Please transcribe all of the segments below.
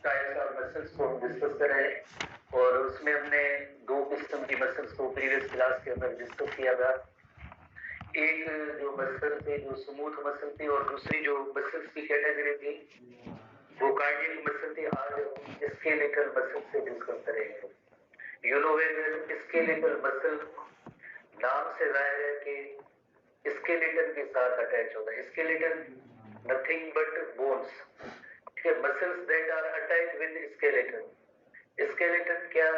Types of muscles को हम discuss कर रहे हैं और उसमें हमने दो किस्म की मसल्स को प्रीवियस क्लास के अंदर डिस्कस किया था। एक जो मसल थे जो स्मूथ मसल थी और दूसरी जो मसल्स की कैटेगरी थी वो कार्डियक मसल थी। आज हम स्केलेटल मसल से डिस्कस करेंगे। You know very well skeletal muscle नाम से जाहिर है कि स्केलेटन के साथ अटैच होता है। Skeleton nothing but bones, muscles that are attach with skeleton. Skeleton क्या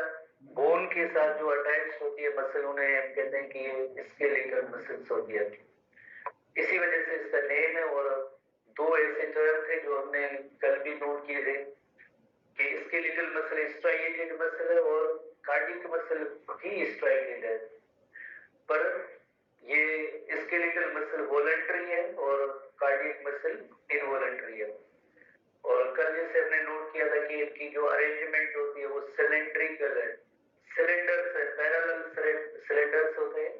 बोन के साथ जो अटैच होती है मसल, उन्हें हम कहते हैं कि ये स्केलेटल मसल्स होती है। इसी वजह से इसका नेम है। और दो ऐसे टर्म थे जो हमने कल भी नोट किए थे कि स्केलेटल मसल स्ट्राइएटेड मसल है और कार्डियक मसल भी स्ट्राइएटेड है, पर ये स्केलेटल मसल वॉलंटरी है और कार्डियक मसल इनवॉलंटरी है। और कल जैसे हमने नोट किया था कि इनकी जो अरेंजमेंट होती है वो सिलेंड्रिकल है, सिलेंडर्स है, पैरेलल सिलेंडर्स होते हैं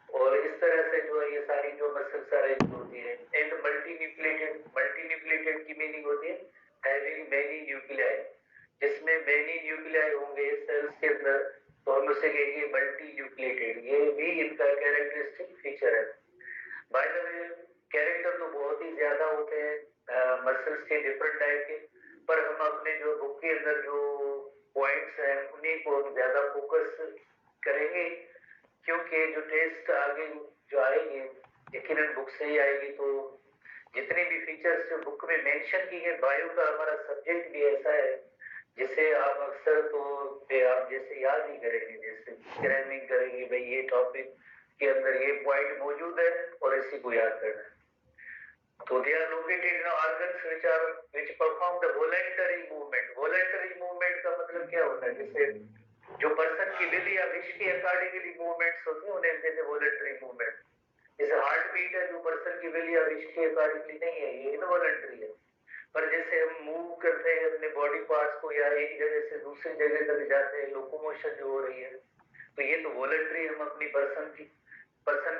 और इस तरह से जो है ये सारी जो मसल्स अरेंज होती है। एंड मल्टीन्यूक्लिएटेड, मल्टीन्यूक्लिएटेड की मीनिंग होती है हैविंग मेनी न्यूक्लियाई, जिसमें मेनी न्यूक्लियाई होंगे सेल्स के अंदर तो हम उसे कहेंगे मल्टीन्यूक्लिएटेड। ये भी इनका कैरेक्टरिस्टिक फीचर है। बाय द वे कैरेक्टर तो बहुत ही ज्यादा होते हैं मसल्स के डिफरेंट टाइप के, पर हम अपने जो बुक के अंदर जो पॉइंट्स हैं उन्हीं को हम ज्यादा फोकस करेंगे, क्योंकि जो टेस्ट आगे जो आएगी यकीनन बुक से ही आएगी। तो जितने भी फीचर्स जो बुक में मेंशन की गए, बायो का हमारा सब्जेक्ट भी ऐसा है जिसे आप अक्सर तो आप जैसे याद ही करेंगे, जैसे क्रैमिंग करेंगे भाई ये टॉपिक के अंदर ये पॉइंट मौजूद है और इसी को याद करना है। तो they are located in organs which perform the voluntary movement. Voluntary movement का मतलब क्या होता है? जैसे जो पर्सन की विल या विश के अकॉर्डिंगली मूवमेंट्स होते हैं उन्हें कहते हैं वॉलंटरी मूवमेंट। जैसे हार्ट बीट है जो पर्सन की विल या विश के अकॉर्डिंगली नहीं है, ये इनवॉलंटरी है। पर जैसे हम मूव करते हैं अपने बॉडी पार्ट्स को या एक जगह से दूसरी जगह तक जाते हैं, लोकोमोशन जो हो रही है, तो ये तो वॉलंटरी हम अपनी पर्सन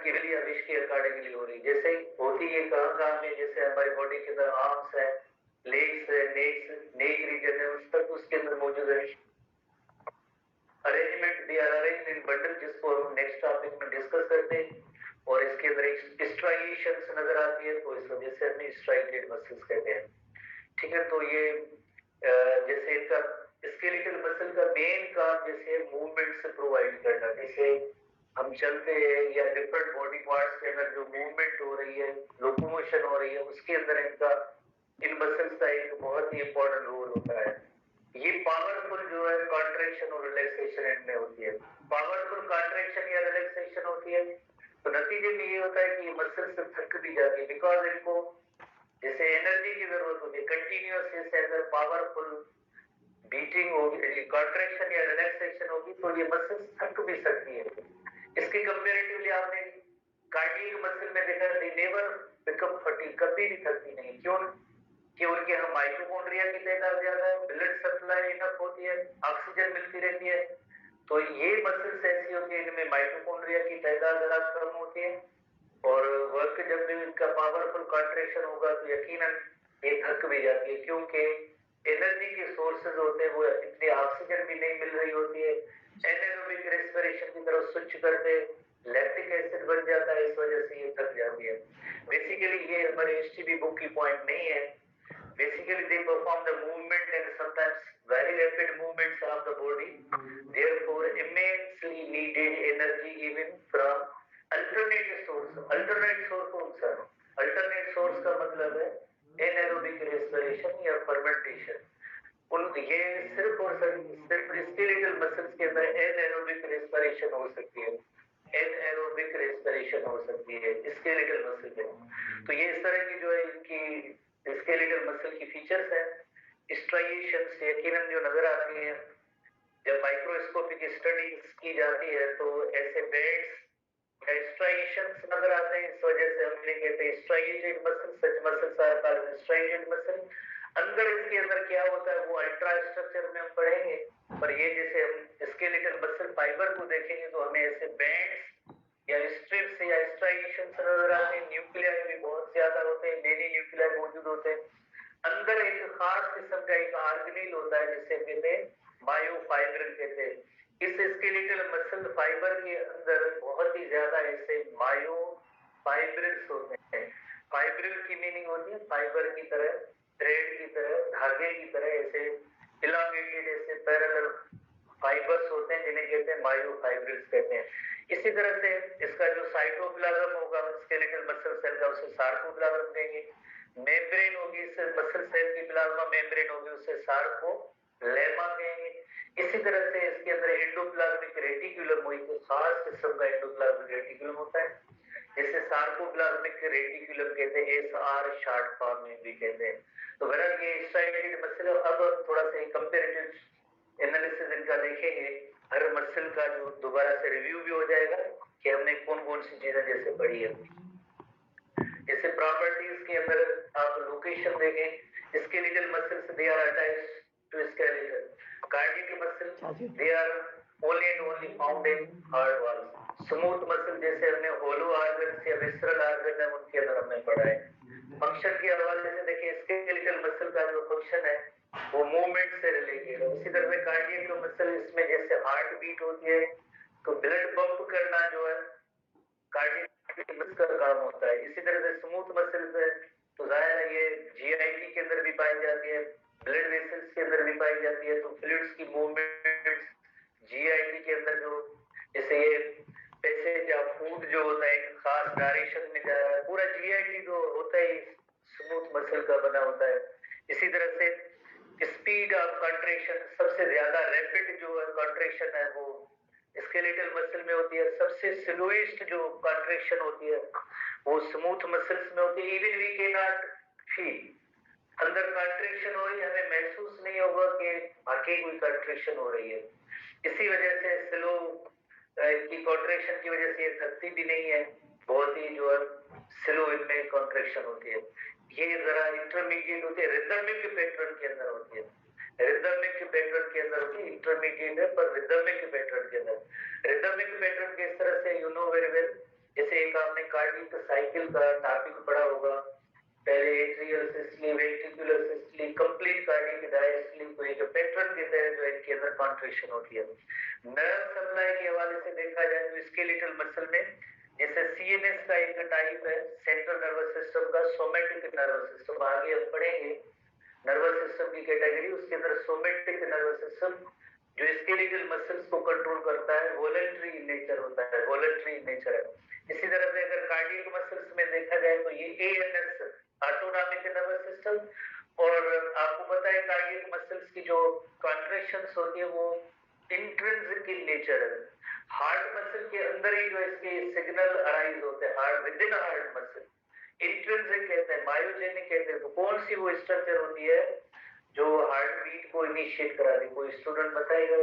की विल या विश के अकॉर्डिंगली हो रही है। जैसे होती है कहाँ में, जैसे हमारी बॉडी के अंदर आर्म्स है, लेग्स है, नेक रीजन है, उस तक उसके अंदर मौजूद है। Arrangement they are arranged in bundle, जिसको हम नेक्स्ट टॉपिक में डिस्कस करते हैं। और इसके अंदर एक स्ट्राइएशंस नजर आती है, तो इस वजह से हम स्ट्राइएटेड मसल्स कहते हैं। ठीक है, तो ये जैसे इनका स्केलेटल मसल का मेन काम जैसे मूवमेंट से प्रोवाइड करना, जैसे हम चलते हैं या डिफरेंट बॉडी पार्ट्स के अंदर जो मूवमेंट हो रही है, लोकोमोशन हो रही है, उसके अंदर इनका इन मसल्स का एक बहुत ही इंपॉर्टेंट रोल होता है। ये पावरफुल जो है कॉन्ट्रैक्शन और रिलैक्सेशन इनमें होती है। पावरफुल कॉन्ट्रैक्शन या रिलैक्सेशन होती है तो नतीजे में ये होता है कि ये मसल से थक भी जाती है, बिकॉज इनको जैसे एनर्जी की जरूरत होती है कंटिन्यूअस। जैसे अगर पावरफुल बीटिंग होगी, कॉन्ट्रैक्शन या रिलैक्सेशन होगी तो ये मसल्स थक भी सकती है। इसके कंपैरेटिवली आपने कार्डियक मसल में देखा दे नेवर बिकम फटीग, कभी भी थकती नहीं। क्यों? कि उनके यहाँ माइटोकॉन्ड्रिया की तादाद ज्यादा है, ब्लड सप्लाई इनफ होती है, ऑक्सीजन मिलती रहती है। तो ये मसल्स ऐसी होती है इनमें माइटोकॉन्ड्रिया की तादाद जरा कम होती है और वर्क जब भी इनका पावरफुल कॉन्ट्रैक्शन होगा तो यकीनन ये थक भी जाती है, क्योंकि एनर्जी के सोर्सेज होते हैं वो इतनी ऑक्सीजन भी नहीं मिल रही होती है। एनारोबिक रेस्पिरेशन की तरफ स्विच करते लैक्टिक एसिड बन जाता है, इस वजह से ये थक जाती है। बेसिकली ये हमारे एसटीबी बुक की पॉइंट नहीं है। Basically, they perform the movement and sometimes very rapid movements of the body. Therefore, immensely needed energy even from alternate source. Alternate source कौन सा? Alternate source का मतलब है anaerobic respiration या fermentation. ये सिर्फ और सिर्फ स्केलेटल मसल्स के अंदर एनाएरोबिक रेस्पिरेशन हो सकती है, एनाएरोबिक रेस्पिरेशन हो सकती है स्केलेटल मसल में। तो ये इस तरह की जो है इनकी स्केलेटल मसल की फीचर्स हैं। स्ट्राइएशंस यकीनन जो नजर आती हैं जब माइक्रोस्कोपिक स्टडीज की जाती है तो ऐसे बैंड्स या स्ट्राइएशंस नजर आते हैं। इस वजह से हम कहते हैं striated muscle, such muscles are called striated muscle. अंदर इसके अंदर क्या होता है वो अल्ट्रा स्ट्रक्चर में हम पढ़ेंगे, पर ये जैसे हम स्केलेटल मसल फाइबर को देखेंगे तो हमें ऐसे बैंड्स या स्ट्रिप्स या स्ट्राइएशंस नजर आते हैं। न्यूक्लियाई भी बहुत ज्यादा होते हैं, मेनी न्यूक्लियाई मौजूद होते हैं। अंदर एक खास किस्म का एक ऑर्गेनेल होता है जिसे कहते हैं मायोफाइब्रिल कहते हैं। इस स्केलेटल मसल फाइबर के अंदर बहुत ही ज्यादा ऐसे मायोफाइब्रिल्स होते हैं। फाइब्रिल की मीनिंग होती है फाइबर की तरह, थ्रेड की तरह, धागे की तरह ऐसे इलांगेटेड ऐसे पैरेलल फाइबर्स होते हैं जिन्हें कहते हैं मायोफाइब्रिल्स कहते हैं। इसी तरह से इसका जो साइटोप्लाज्म होगा स्केलेटल मसल सेल का उसे सार्कोप्लाज्म देंगे। मेम्ब्रेन होगी इस मसल सेल की प्लाज्मा मेम्ब्रेन होगी उसे सार्कोलेमा कहेंगे। इसी तरह से इसके अंदर एंडोप्लाज्मिक रेटिकुलम हुई तो खास किस्म का एंडोप्लाज्मिक रेटिकुलम होता है जिसे सार्कोप्लाज्मिक रेटिकुलम कहते हैं, एसआर शॉर्ट फॉर्म में भी कहते हैं। तो बहरहाल ये स्ट्राइटेड मसल। अब हम थोड़ा सा कंपैरेटिव एनालिसिस इनका देखेंगे, हर मसल का जो दोबारा से रिव्यू भी हो जाएगा कि हमने कौन कौन सी चीजें जैसे पढ़ी है। जैसे प्रॉपर्टीज के अंदर आप लोकेशन देखें, skeletal muscles they are attached to skeletal, cardiac muscle they are only and only found in heart wall. Smooth muscle जैसे हमने होलो आर्गन या विसरल आर्गन है उनके अंदर हमने पढ़ा है। फंक्शन के हवाले से देखिए स्केलेटल मसल का जो फंक्शन है वो मूवमेंट से रिलेटेड है। उसी तरह से कार्डियक मसल इसमें जैसे हार्ट बीट होती है तो ब्लड पंप करना जो है कार्डियक मसल का काम होता है। इसी तरह से स्मूथ मसल्स है तो जाहिर है ये जीआईटी के अंदर भी पाई जाती है, ब्लड वेसल्स के अंदर भी पाई जाती है। तो फ्लूइड्स की मूवमेंट जीआईटी के अंदर जो जैसे ये पैसेज या फूड जो होता है एक खास डायरेक्शन में जा रहा है, पूरा जीआईटी जो होता है स्मूथ मसल का बना होता है। इसी तरह से स्पीड ऑफ कंट्रेक्शन, सबसे ज्यादा रैपिड जो कंट्रेक्शन है वो स्केलेटल मसल में होती है। सबसे स्लोएस्ट जो कंट्रेक्शन होती है वो स्मूथ मसल्स में होती है। Even we can not feel अंदर कंट्रेक्शन हो रही है, हमें महसूस नहीं होगा कि बाकी कोई कंट्रेक्शन हो रही है। इसी वजह से स्लो की कंट्रेक्शन की वजह से ये थकती भी नहीं है, बहुत ही जो है स्लो इनमें कंट्रेक्शन होती है। ये जरा इंटरमीडिएट होती है, रिदमिक पैटर्न के अंदर होती है, रिदमिक पैटर्न के अंदर होती है, इंटरमीडिएट है पर रिदमिक पैटर्न के अंदर। रिदमिक पैटर्न किस तरह से यू नो वेरी वेल, जैसे एक आपने कार्डियक साइकिल का टॉपिक पढ़ा होगा, पहले atrial systole, ventricular systole, complete cardiac diastole, तो एक पैटर्न के तहत जो इनके अंदर कंट्रेक्शन होती है। नर्व सप्लाई के हवाले से देखा जाए तो स्केलेटल मसल में जैसे सीएनएस का एक टाइप है सेंट्रल नर्वस सिस्टम का, सोमैटिक नर्वस सिस्टम, आगे हम पढ़ेंगे नर्वस सिस्टम की कैटेगरी। उसके अंदर सोमैटिक नर्वस सिस्टम जो स्केलेटल मसल्स को कंट्रोल करता है, वॉलंटरी इन नेचर होता है, वॉलंटरी इन नेचर है। इसी तरह से अगर कार्डियक मसल्स में देखा जाए तो ये एएनएस ऑटोनॉमिक नर्वस सिस्टम, और आपको पता है कार्डियक मसल्स की जो कॉन्ट्रैक्शंस होती है वो इंट्रिंसिक इन नेचर है। हार्ट मसल के अंदर ही जो इसके सिग्नल अराइज होते हैं, heart with in heart muscle intrinsic कहते हैं, मायोजेनिक कहते हैं। तो कौन सी वो स्ट्रक्चर होती है जो हार्ट बीट को इनिशिएट करा दे? कोई स्टूडेंट बताएगा?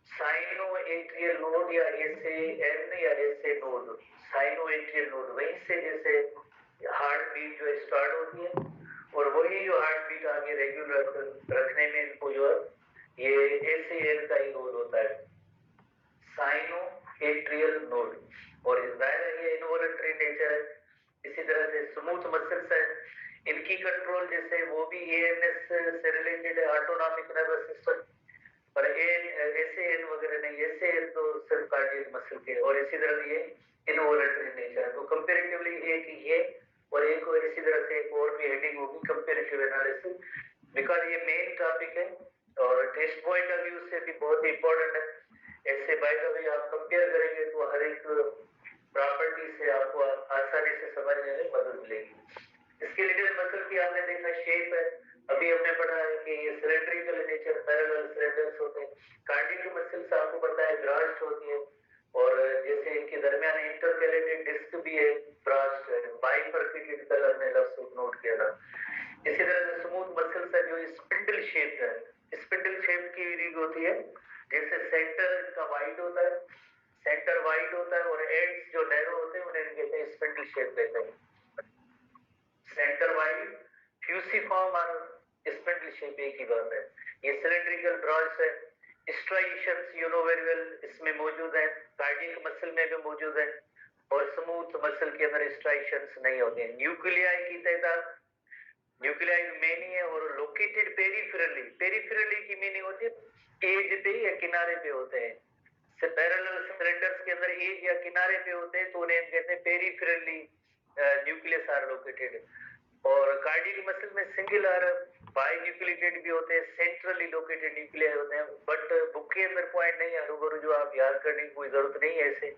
साइनो एट्रियल नोड या एसएएन या SA node, cyano atrial node, वहीं से जैसे हार्ट बीट जो स्टार्ट होती है और वही जो हार्ट बीट आगे रेगुलर रखने में इनको जो ये एसएएन का ही रोल होता है, साइनो एट्रियल नोड, और जाहिर ये इनवॉलंटरी नेचर है। इसी तरह से स्मूथ मसल्स है, इनकी कंट्रोल जैसे वो भी एएनएस से रिलेटेड है, ऑटोनॉमिक नर्वस सिस्टम, पर एसएएन वगैरह नहीं, एसएएन तो सिर्फ कार्डियक मसल के, और इसी तरह ये इनवॉलंटरी नेचर है। तो कंपैरेटिवली एक ये और एक और इसी तरह से एक और भी हेडिंग होगी कंपैरेटिव एनालिसिस, बिकॉज ये मेन टॉपिक है और टेस्ट पॉइंट ऑफ व्यू से भी बहुत इंपॉर्टेंट है। ऐसे बाय द वे आप कंपेयर करेंगे तो हर एक प्रॉपर्टी से आपको आसानी से समझने में मदद मिलेगी। स्केलेटल मसल की आपने देखा शेप है, अभी हमने पढ़ा है कि ये सिलेंड्रिकल नेचर, पैरेलल सिलेंडर्स होते हैं। कार्डियक मसल्स आपको पता है ब्रांच होती है, और जैसे इनके दरमियान इंटरकैलेटेड डिस्क भी है, ब्रांच है, बाइफरकेटेड कलर में लफ्ज नोट किया था। इसी तरह से स्मूथ मसल्स है जो स्पिंडल शेप है, स्पिंडल शेप की रीड होती है, जैसे सेंटर इसका वाइड होता है, सेंटर वाइड होता है और एंड्स जो नैरो होते हैं उन्हें कहते हैं स्पिंडल शेप कहते हैं। सेंटर वाइड, फ्यूसिफॉर्म और स्पिंडल शेप एक ही बात है। ये सिलिंड्रिकल ब्रांच है। Striations you know very well इसमें मौजूद है, कार्डियक मसल में भी मौजूद है, और स्मूथ मसल के अंदर स्ट्राइएशंस नहीं होते हैं। न्यूक्लियाई की तादाद न्यूक्लियाई में नहीं है और लोकेटेड पेरिफेरली। पेरिफेरली की मीनिंग होती है एज पे या किनारे पे होते हैं। पैरेलल सिलेंडर्स के अंदर एज या किनारे पे होते हैं तो उन्हें हम कहते हैं पेरिफेरली न्यूक्लियस आर लोकेटेड। और कार्डियक मसल में सिंगल आर बाई न्यूक्लिएटेड भी होते हैं, सेंट्रली लोकेटेड न्यूक्लियर होते हैं। बट बुक के अंदर पॉइंट नहीं है रूबरू जो आप याद करने की कोई जरूरत नहीं है ऐसे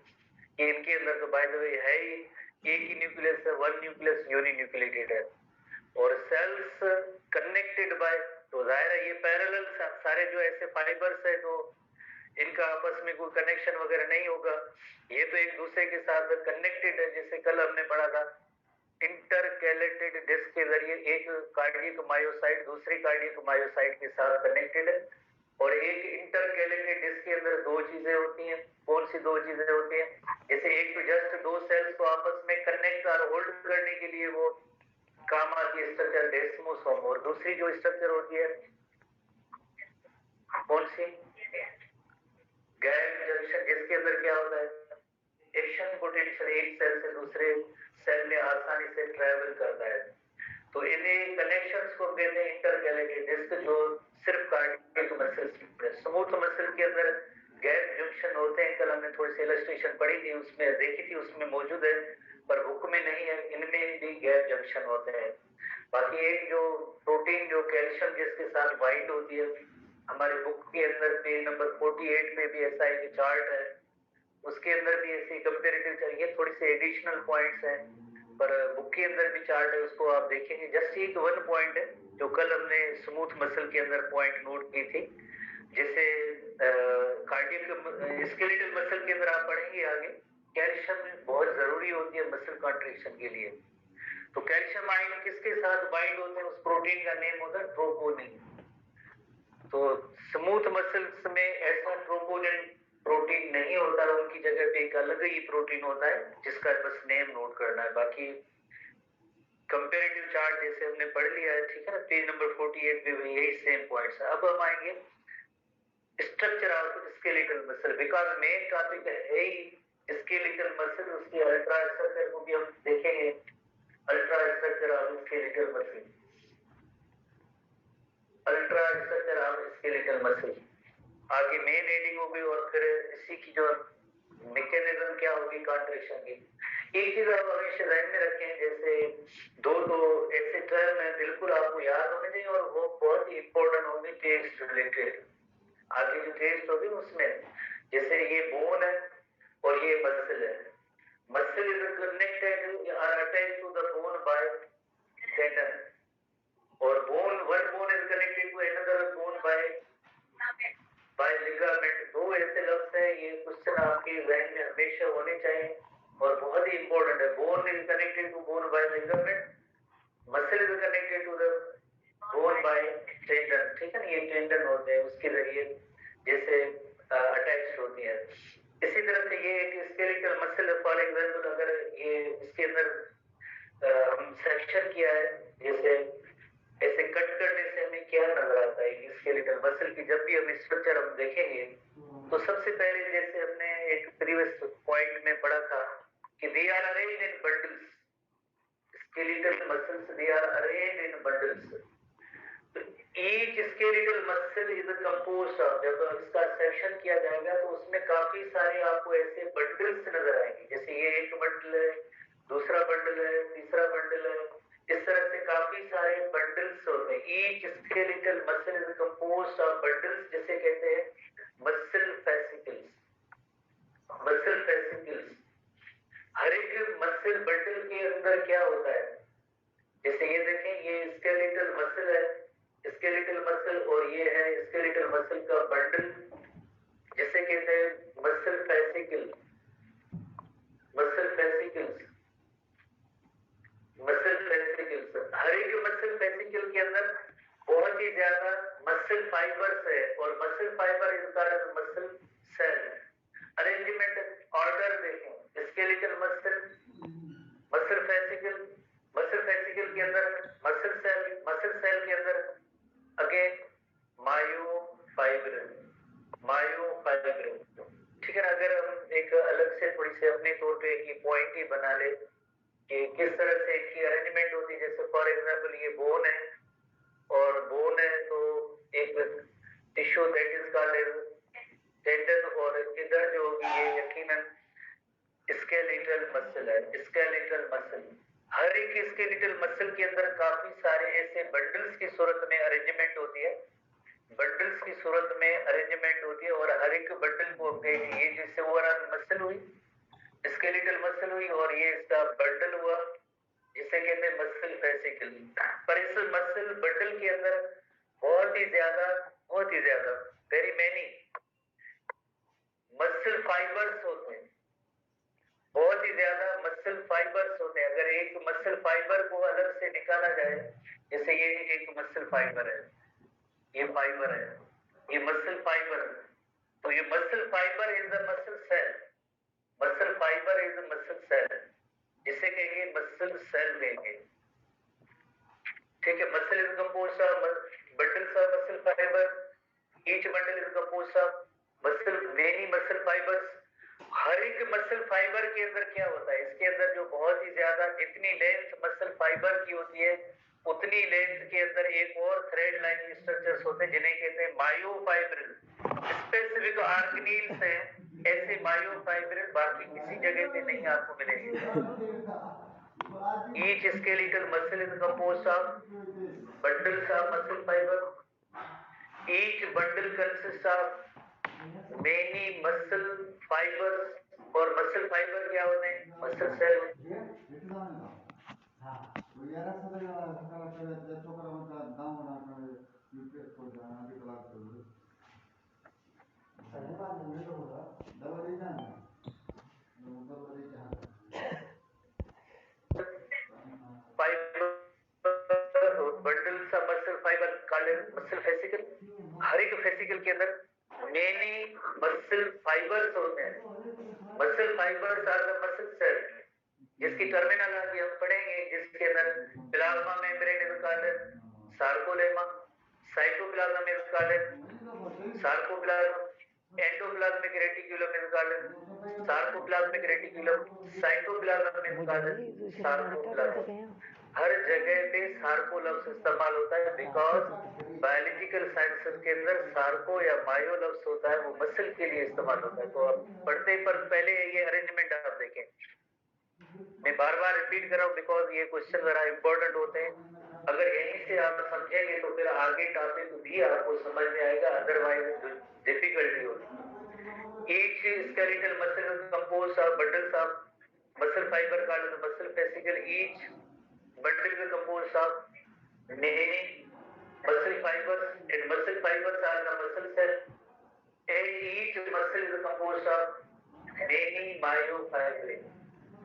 कि इनके अंदर तो बाय द वे है ही एक ही न्यूक्लियस है, वन न्यूक्लियस यूनि न्यूक्लिएटेड है। और सेल्स कनेक्टेड बाय, तो जाहिर है ये पैरेलल सारे जो ऐसे फाइबर्स है तो इनका आपस में कोई कनेक्शन वगैरह नहीं होगा, ये तो एक दूसरे के साथ कनेक्टेड है। जैसे कल हमने पढ़ा था इंटरकैलेटेड डिस्क के जरिए एक कार्डियक मायोसाइट दूसरी कार्डियक मायोसाइट के साथ कनेक्टेड है। और एक इंटरकैलेटेड डिस्क के अंदर दो चीजें होती हैं। कौन सी दो चीजें होती हैं? जैसे एक तो जस्ट दो सेल्स को आपस में कनेक्ट और होल्ड करने के लिए वो काम आती है स्ट्रक्चर डेस्मोसोम, और दूसरी जो स्ट्रक्चर होती है कौन सी? गैप जंक्शन, जिसके अंदर क्या होता है एक्शन पोटेंशियल एक सेल से दूसरे सेल में आसानी से ट्रैवल करता है। तो इन्हें कनेक्शंस को कहते हैं इंटरकैलेटेड डिस्क, जो सिर्फ कार्डियक मसल स्मूथ मसल के अंदर गैप जंक्शन होते हैं। कल हमने थोड़ी सी इलस्ट्रेशन पढ़ी थी, उसमें देखी थी, उसमें मौजूद है पर बुक में नहीं है। इनमें भी गैप जंक्शन होते हैं। बाकी एक जो प्रोटीन जो कैल्शियम जिसके साथ बाइंड होती है, हमारे बुक के अंदर पेज नंबर 48 में भी ऐसा एक चार्ट है, उसके अंदर भी ऐसी कंपैरेटिव चाहिए, थोड़ी सी एडिशनल पॉइंट्स हैं पर बुक के अंदर भी चार्ट है, उसको आप देखेंगे। जस्ट एक वन पॉइंट है जो कल हमने स्मूथ मसल के अंदर पॉइंट नोट की थी। जैसे कार्डियक स्केलेटल मसल के अंदर आप पढ़ेंगे आगे, कैल्शियम बहुत जरूरी होती है मसल कॉन्ट्रैक्शन के लिए। तो कैल्शियम आयन किसके साथ बाइंड होते हैं? उस प्रोटीन का नेम होता है ट्रोपोनिन। तो स्मूथ मसल्स में ऐसा ट्रोपोनिन प्रोटीन नहीं होता, उनकी जगह पे एक अलग ही प्रोटीन होता है जिसका बस नेम नोट करना है। बाकी कंपैरेटिव चार्ट जैसे हमने पढ़ लिया है, ठीक है ना, पेज नंबर 48 में भी यही सेम पॉइंट्स है। अब हम आएंगे structure of skeletal muscle, because main topic है ही स्केलेटल मसल, उसकी अल्ट्रा स्ट्रक्चर को भी हम देखेंगे। Ultra structure of skeletal muscle, ultra structure of skeletal muscle, आगे मेन हेडिंग होगी और फिर इसी की जो मैकेनिज्म क्या होगी कॉन्ट्रैक्शन की। एक चीज आप हमेशा ध्यान में रखें, जैसे दो ऐसे टर्म है बिल्कुल आपको याद होने चाहिए और वो बहुत ही इंपॉर्टेंट होंगे टेस्ट रिलेटेड। आगे जो टेस्ट होगी उसमें, जैसे ये बोन है और ये मसल है। मसल इज कनेक्टेड और attached to the bone by tendon, और bone one bone is connected to another bone by ligament. दो ऐसे लफ्ज है, ये क्वेश्चन आपके जहन में हमेशा होने चाहिए और बहुत ही इंपॉर्टेंट है। Bone is connected to bone by ligament, muscle is connected to the bone by tendon, ठीक है ना, ये टेंडन होते हैं उसके जरिए जैसे अटैच होती है। इसी तरह से ये एक स्केलेटल मसल है। फॉर एग्जांपल अगर ये इसके अंदर हम सेक्शन किया है, जैसे ऐसे कट करने से हमें क्या नजर आता है स्केलेटल मसल की, जब भी हम स्ट्रक्चर हम देखेंगे तो सबसे पहले जैसे हमने एक प्रीवियस पॉइंट में पढ़ा था कि they are arranged in bundles, skeletal muscles they are arranged in bundles. Each skeletal muscle is composed of, जब इसका सेक्शन किया जाएगा तो उसमें काफी सारे आपको ऐसे बंडल्स नजर आएंगे। जैसे ये एक बंडल है, दूसरा बंडल है, तीसरा बंडल है, इस तरह से काफी सारे बंडल्स होते हैं। Each skeletal muscle is composed of bundles, जिसे कहते हैं मसल फेसिकल्स। मसल फेसिकल्स, हर एक मसल बंडल के अंदर क्या होता है, जैसे ये देखें ये स्केलेटल मसल है, स्केलेटल मसल, और ये है स्केलेटल मसल का बंडल जिसे कहते हैं muscle fascicle. Muscle fascicles, muscle fascicles, हर एक मसल फेसिकल के अंदर बहुत ही ज्यादा मसल फाइबर्स है और muscle fibre is called muscle cell. Arrangement order देखें, skeletal muscle, muscle fascicle, muscle fascicle के अंदर मसल सेल के अंदर अगेन मायोफाइब्रिन, मायोफाइब्रिन, ठीक है ना। अगर हम एक अलग से थोड़ी सी अपने तौर पे एक पॉइंट ही बना ले कि किस तरह से इनकी अरेंजमेंट होती है, जैसे फॉर एग्जाम्पल ये बोन है, और बोन है तो एक tissue that is called tendon, और इधर जो होगी ये यकीनन स्केलेटल मसल है, स्केलेटल मसल। हर एक स्केलेटल मसल के अंदर काफी सारे ऐसे बंडल्स की सूरत में अरेंजमेंट होती है, बंडल्स की सूरत में अरेंजमेंट होती है, और हर एक बंडल को ये जैसे ओवरऑल मसल हुई, स्केलेटल मसल हुई, और ये इसका बंडल हुआ जिसे कहते हैं मसल फेसिकल। पर इस मसल बंडल के अंदर बहुत ही ज्यादा वेरी मेनी मसल फाइबर्स होते हैं, बहुत ही ज्यादा मसल फाइबर्स होते हैं। अगर एक मसल फाइबर को अलग से निकाला जाए, जैसे ये एक मसल फाइबर है, ये फाइबर है, ये मसल फाइबर, तो ये muscle fibre is the muscle cell, muscle fibre is the muscle cell, जिसे कहेंगे मसल सेल कहेंगे। ठीक है, muscle is composed of bundles of muscle fibre, each bundle is composed of muscle many muscle fibres. हर एक muscle fibre के अंदर क्या होता है, इसके अंदर जो बहुत ही ज्यादा जितनी लेंथ मसल फाइबर की होती है उतनी लेंथ के अंदर एक और थ्रेड लाइन स्ट्रक्चर्स होते हैं जिन्हें कहते हैं मायोफाइब्रिल। स्पेसिफिक ऑर्गेनील्स हैं ऐसे मायोफाइब्रिल, बाकी किसी जगह पे नहीं आपको मिलेंगे। Each skeletal muscle is composed of bundles of muscle fiber. Each bundle consists of many muscle fibers, और muscle fiber क्या होते हैं, muscle cell। Bundles of muscle fibre called muscle fascicle. हर एक फेसिकल के अंदर मेनी मसल फाइबर्स होते हैं, muscle fibres are the muscle cell, जिसकी टर्मिनोलॉजी हम पढ़ेंगे, जिसके अंदर plasma membrane is called sarcolemma, cytoplasm is called sarcoplasm, endoplasmic reticulum is called sarcoplasmic reticulum, cytoplasm is called sarcoplasm. हर जगह पे सार्को लफ्ज इस्तेमाल होता है, बिकॉज बायोलॉजिकल साइंसेस के अंदर सार्को या मायो लफ्ज होता है, वो मसल के लिए इस्तेमाल होता है। तो आप पढ़ते पर पहले ये अरेंजमेंट आप देखें, मैं बार बार रिपीट कर रहा हूँ बिकॉज ये क्वेश्चन जरा इंपॉर्टेंट होते हैं। अगर यहीं से आप समझेंगे तो फिर आगे टॉपिक भी आपको समझ में आएगा, अदरवाइज डिफिकल्टी होगी। Each skeletal muscle is composed of bundles of muscle fibre called muscle fascicle. Each bundle is composed of many muscle fibers, and muscle fibers are the muscle cell, and each muscle is composed of many myofibril।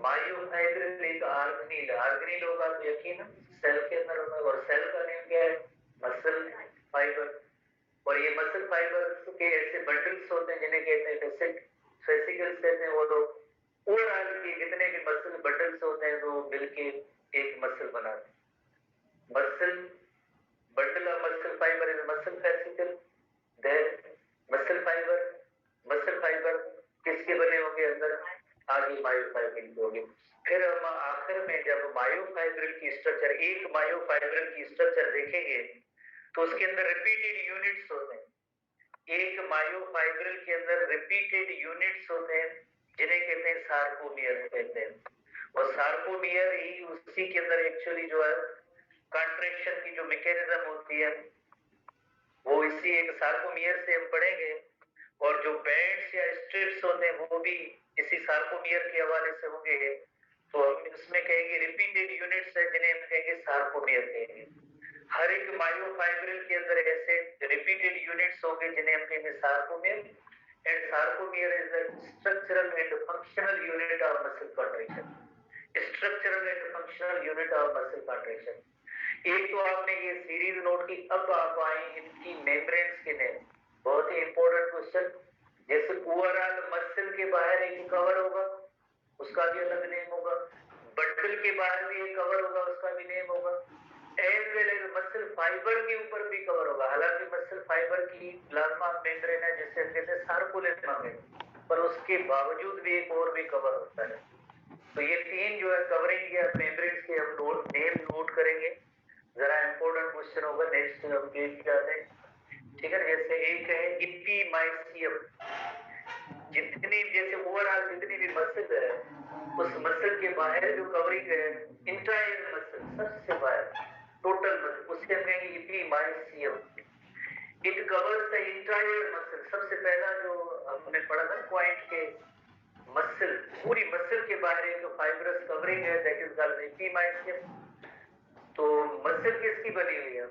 Myofibril एक ऑर्गेनील, ऑर्गेनील होगा तो यकीन cell के अंदर होगा, और cell का name क्या है, मसल फाइबर। और ये मसल फाइबर के ऐसे बंडल्स होते हैं जिन्हें कहते हैं फेसिकल्स कहते हैं। वो लोग ओवरऑल के जितने भी मसल बंडल्स होते हैं वो मिलके एक मसल बनाते हैं। Muscle bundle of muscle fibre is muscle fascicle, then muscle fibre किसके बने होंगे अंदर, आगे मायोफाइब्रिल के होंगे। फिर हम आखिर में जब मायोफाइब्रिल की स्ट्रक्चर, एक मायोफाइब्रिल की स्ट्रक्चर देखेंगे तो उसके अंदर रिपीटेड यूनिट्स होते हैं। एक मायोफाइब्रिल के अंदर रिपीटेड यूनिट्स होते हैं जिन्हें कहते हैं सार्कोमियर कहते हैं, और सार्कोमियर ही उसी के अंदर एक्चुअली जो है कॉन्ट्रैक्शन की जो मैकेनिज्म होती है वो इसी एक सार्कोमियर से हम पढ़ेंगे, और जो बैंड्स या स्ट्रिप्स होते हैं वो भी इसी सार्कोमियर के हवाले से होंगे। तो हम इसमें कहेंगे रिपीटेड यूनिट्स है जिन्हें हम कहेंगे सार्कोमियर कहेंगे। हर एक मायोफाइब्रिल के अंदर ऐसे रिपीटेड यूनिट्स होंगे जिन्हें हम कहेंगे sarcomere, and sarcomere is the structural and functional unit of muscle contraction. Structural and functional unit of muscle contraction. एक तो आपने ये सीरीज नोट की, अब आप आए इनकी मेम्ब्रेन्स के नेम, बहुत ही इंपॉर्टेंट क्वेश्चन। जैसे ओवरऑल मसल के बाहर एक कवर होगा, उसका भी अलग नेम होगा, बंडल के बाहर भी एक कवर होगा, उसका भी नेम होगा, as well as muscle fibre के ऊपर भी कवर होगा। हालांकि मसल फाइबर की प्लाज्मा मेम्ब्रेन है जिसे कहते हैं सार्कोलेमा में, पर उसके बावजूद भी एक और भी कवर होता है। तो ये तीन जो है कवरिंग या मेम्ब्रेन्स के हम नेम नोट करेंगे। जरा इंपॉर्टेंट क्वेश्चन होगा, नेक्स्ट हम पेज पे आते हैं। ठीक है, जैसे एक है इपीमाइसियम। जितनी जैसे ओवरऑल जितनी भी मसल है, उस मसल के बाहर जो कवरिंग है, इंटायर मसल सबसे बाहर टोटल मसल, उसके हम कहेंगे epimysium. It covers the entire muscle. सबसे पहला जो हमने पढ़ा था पॉइंट के मसल, पूरी मसल के बाहर एक फाइब्रस कवरिंग है, दैट इज कॉल्ड इपीमाइसियम। तो मसल किसकी बनी हुई है?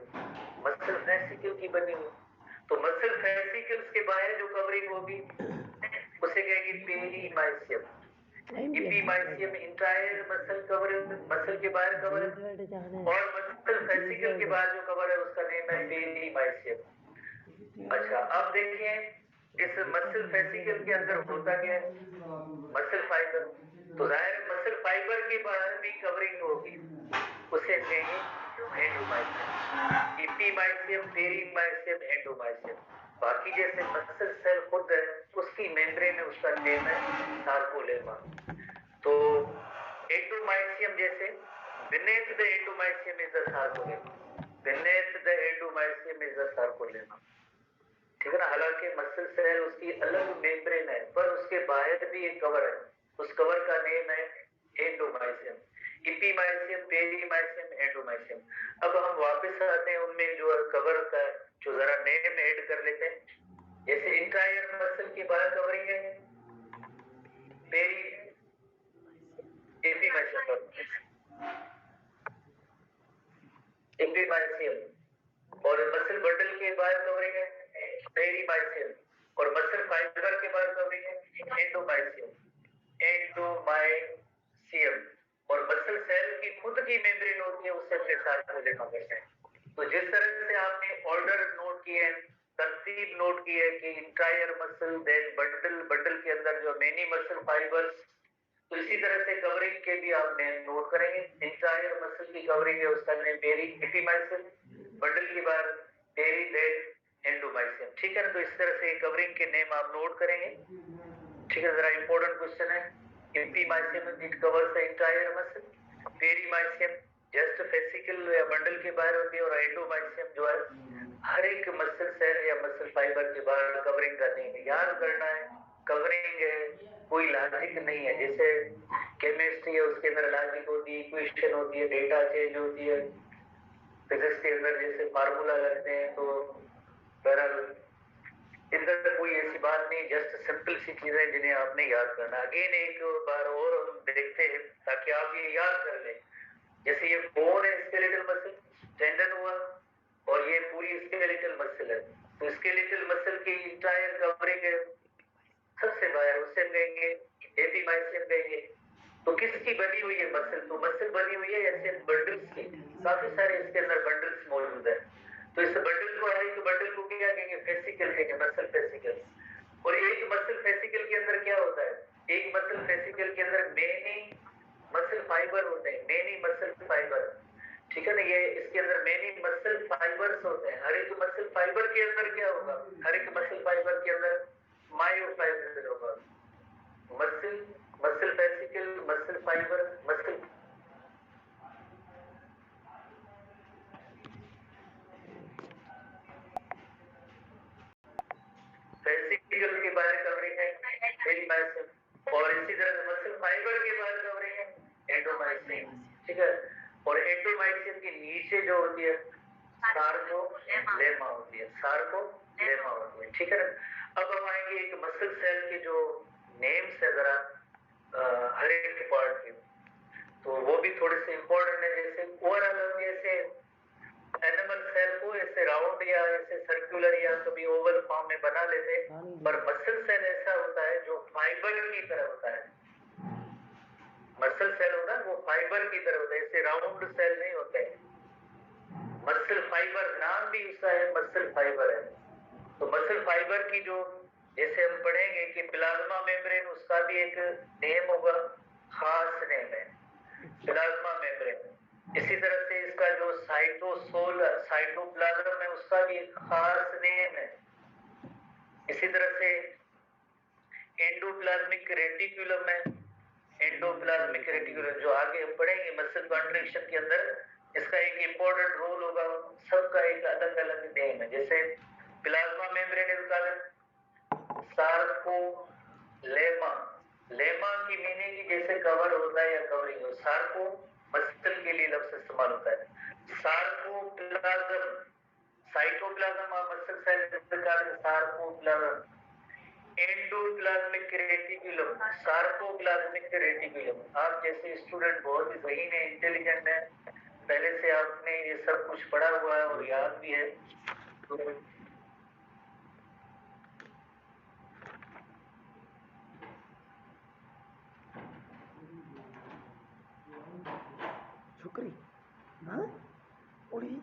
मसल फेसिकल की बनी हुई। तो मसल फेसिकल्स के बाहर जो कवरिंग होगी उसे कहेंगे perimysium. Epimysium entire muscle cover, muscle के बाहर कवर है, और मसल फेसिकल के बाहर जो कवर है उसका नेम है पेरीमाइसियम। अच्छा, अब देखिए इस मसल फेसिकल के अंदर होता क्या है? Muscle fibre. तो जाहिर मसल फाइबर के बाहर भी कवरिंग होगी, उसे कहेंगे एंडोमाइसियम। इपीमाइसियम, perimysium, endomysium. बाकी जैसे मसल सेल खुद है, उसकी मेम्ब्रेन है, उसका नेम है सार्कोलेमा। तो एंडोमाइसियम जैसे beneath the endomysium is the sarcolemma, beneath the endomysium is the sarcolemma। ठीक है ना, हालांकि मसल सेल उसकी अलग मेम्ब्रेन है, पर उसके बाहर भी एक कवर है, उस कवर का नेम है एंडोमाइसियम। इपीमाइसियम, perimysium, endomysium. अब हम वापस आते हैं उनमें जो कवर का जो जरा नेम ऐड कर लेते हैं। जैसे इंटायर मसल की बाहर कवरिंग है पेरी एपीमाइसियम, एपीमाइसियम, और मसल बंडल के बाहर कवरिंग है पेरीमाइसियम, और मसल फाइबर के बाहर कवरिंग है एंडोमाइसियम, एंडोमाइसियम। और मसल सेल की खुद की मेम्ब्रेन होती है, उससे अपने साथ में लेना करते हैं। तो जिस तरह से आपने ऑर्डर नोट किए हैं, तरतीब नोट की है कि entire muscle, then bundle, bundle के अंदर जो मेनी मसल फाइबर्स, तो इसी तरह से कवरिंग के भी आप नेम नोट करेंगे। इंटायर मसल की कवरिंग है, उसका नेम पेरी एपीमाइसियम, बंडल की बार पेरी, देन एंडोमाइसियम। ठीक है ना, तो इस तरह से कवरिंग के नेम आप नोट करेंगे। ठीक है, जरा इंपॉर्टेंट क्वेश्चन है। Epimysium it covers the entire muscle, perimysium just fascicle या बंडल के बाहर होती है, और एंडोमाइसियम जो है हर एक मसल सेल या मसल फाइबर के बाहर कवरिंग का नेम है। याद करना है, कवरिंग है, कोई लॉजिक नहीं है। जैसे केमिस्ट्री है, उसके अंदर लॉजिक होती है, इक्वेशन होती है, डेटा चेंज होती है। फिजिक्स के अंदर जैसे फार्मूला लगते हैं, तो बहरहाल इधर कोई ऐसी बात नहीं, जस्ट सिंपल सी चीजें जिन्हें आपने याद करना। अगेन एक बार और हम देखते हैं ताकि आप ये याद कर लें। जैसे ये बोन है, स्केलेटल मसल, टेंडन हुआ, और ये पूरी स्केलेटल मसल है। तो स्केलेटल मसल की इंटायर कवरिंग है सबसे बाहर, उससे कहेंगे एपीमाइसियम कहेंगे। तो किसकी बनी हुई है मसल? तो मसल बनी हुई है ऐसे बंडल्स की, काफी सारे इसके अंदर बंडल्स मौजूद है। तो इस बंडल को, हर एक बंडल को क्या कहेंगे? फेसिकल कहेंगे, मसल फेसिकल। और एक मसल फेसिकल के अंदर क्या होता है? एक मसल फेसिकल के अंदर मेनी मसल फाइबर होते हैं, मेनी मसल फाइबर। ठीक है ना, ये इसके अंदर मेनी मसल फाइबर्स होते हैं। हर एक मसल फाइबर के अंदर क्या होगा? हर एक मसल फाइबर के अंदर मायोफाइबर होगा। Muscle, muscle fascicle, muscle fibre, muscle fascicle के बाहर कवरिंग है पेरीमाइसियम, और इसी तरह मसल फाइबर के बाहर कवरिंग है एंडोमाइसियम। ठीक है, और एंडोमाइसियम के नीचे जो होती है सार्कोलेमा होती है, सार्कोलेमा होती है। ठीक है ना, अब हम आएंगे एक मसल सेल के जो नेम्स है जरा हर एक पार्ट के, तो वो भी थोड़े से इंपॉर्टेंट है। जैसे ओवरऑल हम ऐसे एनिमल सेल को ऐसे राउंड या ऐसे सर्कुलर या कभी ओवल फॉर्म में बना लेते हैं, पर मसल सेल ऐसा होता है जो फाइबर की तरह होता है। मसल सेल होता है वो फाइबर की तरह होता है, ऐसे राउंड सेल नहीं होते। मसल फाइबर, नाम भी उसका है, मसल फाइबर है। तो मसल फाइबर की जो, जैसे हम पढ़ेंगे कि प्लाज्मा मेम्ब्रेन, उसका भी एक नेम होगा, खास नेम है प्लाज्मा मेम्ब्रेन। इसी तरह से इसका जो साइटोप्लाज्म है, उसका भी एक खास नेम है। इसी तरह से एंडोप्लाज्मिक रेटिकुलम है, एंडोप्लाज्मिक रेटिकुलम, जो आगे हम पढ़ेंगे मसल कॉन्ट्रैक्शन के अंदर इसका एक इम्पोर्टेंट रोल होगा। सबका एक अलग अलग नेम है, जैसे प्लाज्मा मेम्ब्रेन सार्कोलेमा, लेमा की मीनिंग की जैसे कवर होता है या कवरिंग हो, सार्को मसल के लिए लफ्ज इस्तेमाल होता है। सार्कोप्लाज्म, साइटोप्लाज्म और मसल सेल का sarcoplasm. Endoplasmic reticulum, sarcoplasmic reticulum. आप जैसे स्टूडेंट बहुत ही सही है, इंटेलिजेंट है, पहले से आपने ये सब कुछ पढ़ा हुआ है और याद भी है। शुक्री हाँ उड़ी